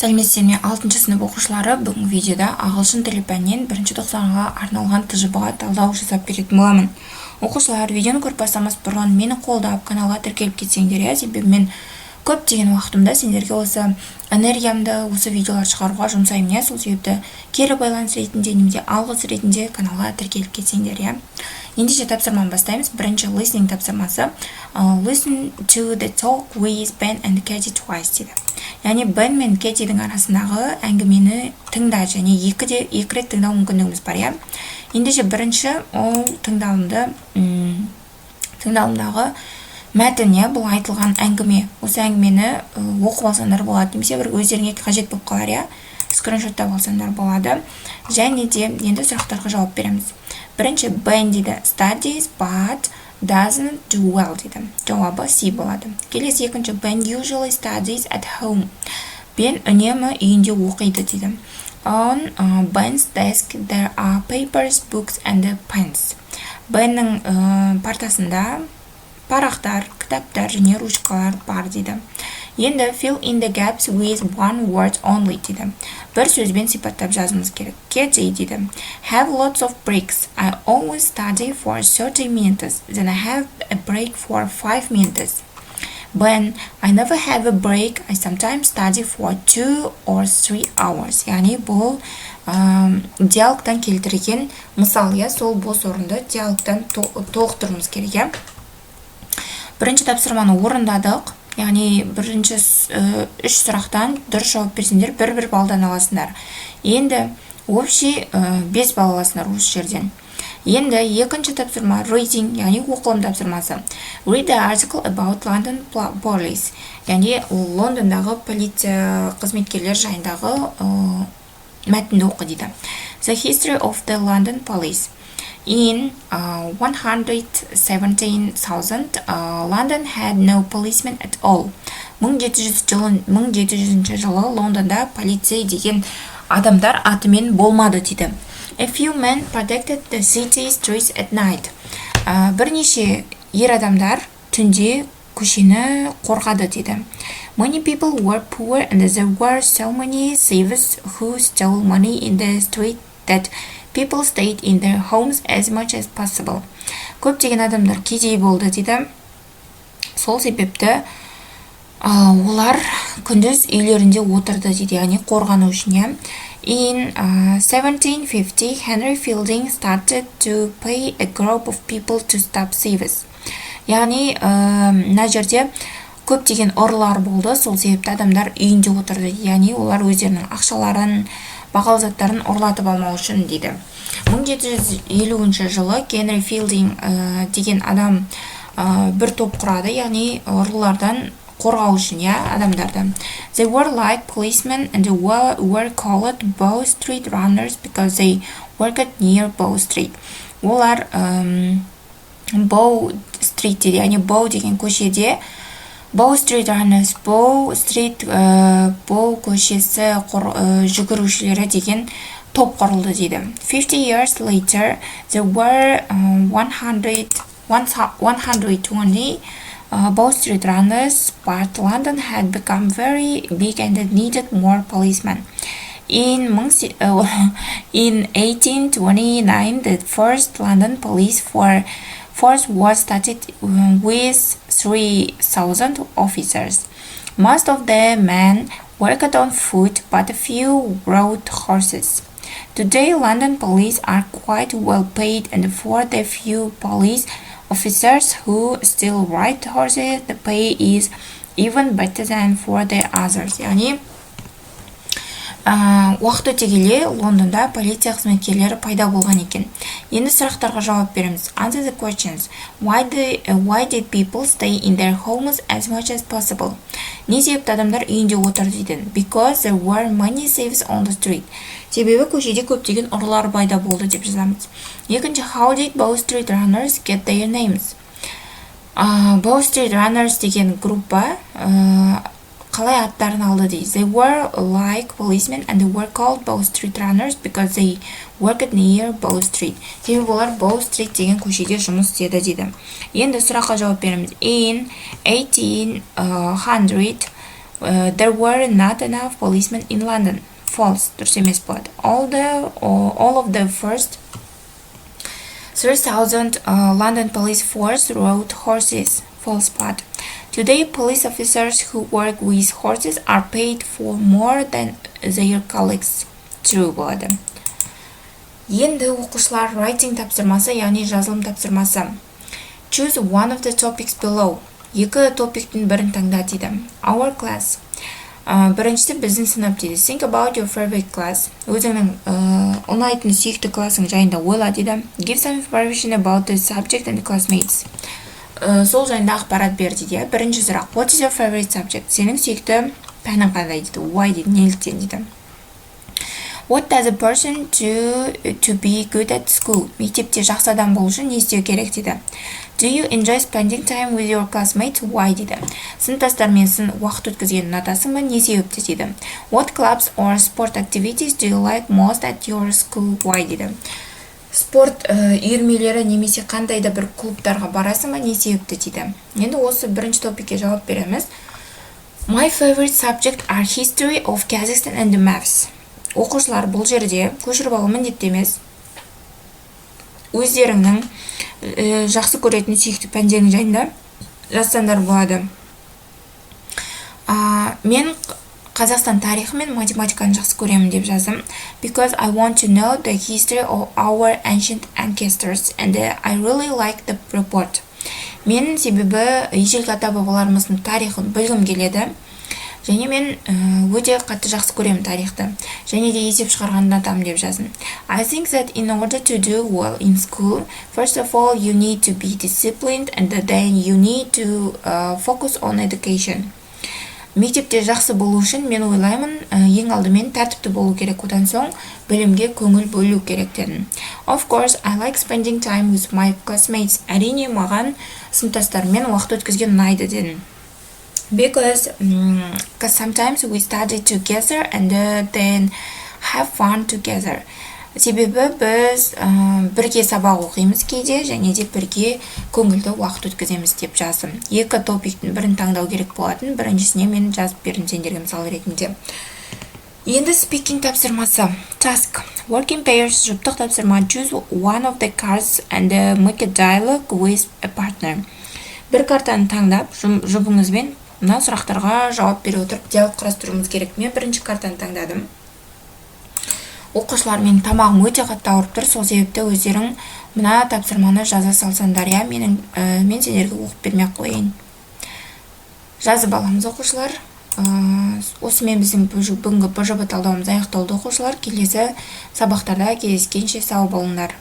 Сәлеметсіздер ме, 6 сынып оқушылары. Бүгін видеода ағылшын тілі пәнінен 1-тоқсанға арналған TJB-ға талдау жасап беретін боламын. Оқушылар, видеоны көріп бастамас бұрын мені қолдап каналға тіркеліп кетсеңдер, себебі мен көптеген уақытымда сендерге осы энергиямды осы видеолар шығаруға жұмсаймын. Сол себепті кері байланыс ретінде немесе алғыс ретінде каналға тіркеліп кетсеңдер. Ендеше тапсырманы бастаймыз. Бірінші listening тапсырмасы. Listen to the talk with Ben and Katie twice дейді. Яғни Бен мен Кетидің арасындағы әңгімені тыңда, және екі рет тыңдау мүмкіндігіміз бар. Ендеше бірінші ол тыңдалымдағы мәтін, бұл айтылған әңгіме. Осы әңгімені оқып алсаңдар болады, немесе бір өздеріңе қажет болып қалар, скриншоттап алсаңдар болады. Және де енді сұрақтарға жауап береміз. Бірінші Бен дейді studies but doesn't do well дейді. Жауабы C болады. Келесі екінші Ben usually studies at home. Бен үнемі үйінде оқиды дейді. On Ben's desk there are papers, books and pens. Беннің партасында парақтар, кітаптар және ручкалар бар дейді. Енді fill in the gaps with one word only дейді. Бір сөзбен сипаттап жазымыз керек. Katie дейді. Have lots of breaks. I always study for 30 minutes. Then I have a break for 5 minutes. Ben, I never have a break. I sometimes study for 2 or 3 hours. Яғни бұл диалогтан келтірген мысал, сол бос орынды диалогтан толықтыруымыз керек. Бірінші тапсырманы орындадық. Яғни бірінші 3 сұрақтан дұрыс жауап берсеңдер, бір балдан аласыңдар. Енді общий 5 балл аласыңдар осы жерден. Енді екінші тапсырма reading, яғни оқылым тапсырмасы. Read the article about London police. Яғни Лондондағы полиция қызметкерлер жайындағы мәтінді оқы дейді. The history of the London police. In 117,000, London had no policemen at all. 1700 жылы Лондонда полицей деген адамдар атымен болмады дейді. A few men protected the city streets at night. Бірнеше ер адамдар түнде көшені қорғады дейді. Many people were poor and there were so many thieves who stole money in the street that people stayed in their homes as much as possible. Көптеген адамдар кедей болды дейді. Сол себепті олар күндіз үйлерінде отырды дейді, яғни қорғану үшін. In 1750, Henry Fielding started to pay a group of people to stop thieves. Яғни мына жерде көптеген ұрылар болды, сол себепті адамдар үйінде отырды. Яғни олар өздерінің ақшаларын, бағалы заттарын ұрлатып алмау үшін дейді. 1750 жылы Генри Филдинг деген адам бір топ құрады, яғни ұрылардан қорғау үшін адамдарды. They were like policemen and were called Bow Street runners because they worked near Bow Street. Олар Bow Street дейді, яғни Bow деген көшеде Bow Street runners, Bow Street, Bow көшесі жүгірушілері деген топ құрылды дейді. 50 years later, there were 120 Bow Street runners, but London had become very big and needed more policemen. In 1829, the first London police force was started with 3,000 officers. Most of the men worked on foot, but a few rode horses. Today, London police are quite well paid, and for the few police officers who still ride horses, the pay is even better than for the others. Яғни уақыт өте келе Лондонда полиция қызметкерлері пайда болған екен. Енді сұрақтарға жауап береміз. Answer the questions. Why did people stay in their homes as much as possible? Не себепті адамдар үйінде отырды дейді? Because there were many thieves on the street. Себебі көшеде көптеген ұрылар пайда болды деп жазамыз. Екінші, how did Bow Street runners get their names? Bow Street runners деген группа қалай аттарын алды дейді. They were like policemen and they were called Bow Street runners because they worked near Bow Street. Себебі олар Bow Street деген көшеде жұмыс істеді дейді. Енді сұраққа жауап береміз. In 1800, There were not enough policemen in London. False. Дұрыс емес болады. All of the first 3,000 London police force rode horses. False болады. Today, police officers who work with horses are paid for more than their colleagues. True болады. Енді оқушылар writing тапсырмасы, яғни жазылым тапсырмасы. Choose one of the topics below. Екі топиктің бірін таңда дейді. Our class. Біріншісі біздің сынып дейді. Think about your favorite class. Өзіңнің ұнайтын сүйікті классың жайында ойла дейді. Give some information about the subject and the classmates. Сол жайында ақпарат бер дейді. Бірінші сұрақ. What is your favorite subject? Сенің сүйікті пәнің қандай дейді. Why дейді. Неліктен дейді. What does a person do to be good at school? Мектепте жақсы адам болу үшін не істеу керек дейді. Do you enjoy spending time with your classmates? Why дейді. Сыныптастармен уақыт өткізгенді ұнатасың ба? Не себепті дейді. What clubs or sport activities do you like most at your school? Why дейді. Спорт үйірмелері немесе қандай да бір клубтарға барасың ба? Не себепті дейді. Енді осы бірінші топикке жауап береміз. My favorite subject are history of Kazakhstan and maths. Оқушылар бұл жерде көшіріп алу міндетті емес. Өздеріңнің жақсы көретін сүйікті пәндерің жайында жазсаңдар болады. Мен Қазақстан тарихы мен математиканы жақсы көремін деп жаздым. Because I want to know the history of our ancient ancestors and I really like the report. Мен себебі ежелгі ата бабаларымыздың тарихын білгім келеді. Және мен өте қатты жақсы көремін тарихты. Және де есеп шығарғанды ұнатамын деп жаздым. I think that in order to do well in school, first of all you need to be disciplined and then you need to focus on education. Мектепте жақсы болу үшін мен ойлаймын, ең алдымен тәртіпті болу керек, одан соң білімге көңіл бөлу керек дедім. Of course, I like spending time with my classmates. Әрине маған сыныптастарыммен уақыт өткізген ұнайды дедім. Because sometimes we study together and then have fun together. Себебі біз бірге сабақ оқимыз кейде және де бірге көңілді уақыт өткіземіз деп жаздым. Екі топиктің бірін таңдау керек болатын. Біріншісіне мен жазып бердім сендерге мысал ретінде. Енді speaking тапсырмасы. Task. Work in pairs жұптық тапсырма. Choose one of the cards and make a dialogue with a partner. Бір картаны таңдап, жұбыңызбен мына сұрақтарға жауап бере отырып диалог құрастыруымыз керек. Мен бірінші картаны таңдадым. Оқушылар мен тамағым өте қатты ауырып тұр, сол себепті өздерің мына тапсырманы жаза салсаңдар, мен сендерге оқып бермей-ақ қояйын. Жазып аламыз оқушылар. Осымен біздің бүгінгі ПЖБ талдауымыз аяқталды оқушылар. Келесі сабақтарда кездескенше сау болыңдар.